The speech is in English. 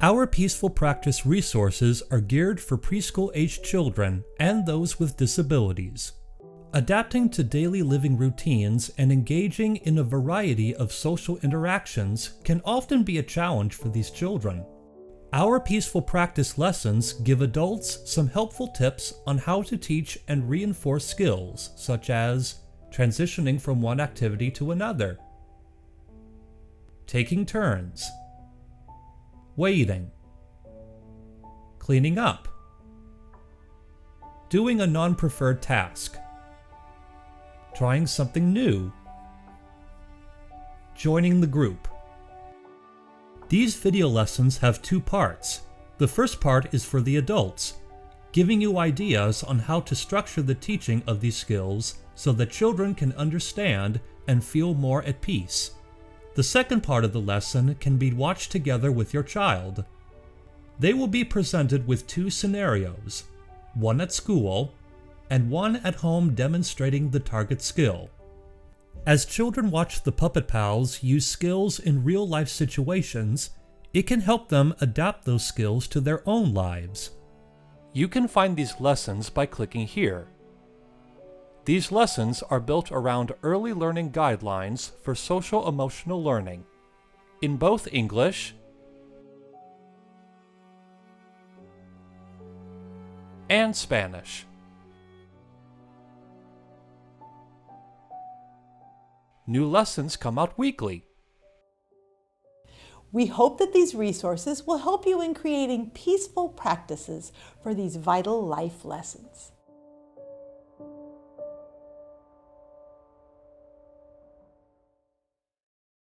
Our Peaceful Practice resources are geared for preschool-age children and those with disabilities. Adapting to daily living routines and engaging in a variety of social interactions can often be a challenge for these children. Our Peaceful Practice lessons give adults some helpful tips on how to teach and reinforce skills, such as transitioning from one activity to another, taking turns, waiting, cleaning up, doing a non-preferred task, trying something new, joining the group. These video lessons have two parts. The first part is for the adults, giving you ideas on how to structure the teaching of these skills so that children can understand and feel more at peace. The second part of the lesson can be watched together with your child. They will be presented with two scenarios, one at school and one at home demonstrating the target skill. As children watch the Puppet Pals use skills in real-life situations, it can help them adapt those skills to their own lives. You can find these lessons by clicking here. These lessons are built around early learning guidelines for social-emotional learning, in both English and Spanish. New lessons come out weekly. We hope that these resources will help you in creating peaceful practices for these vital life lessons.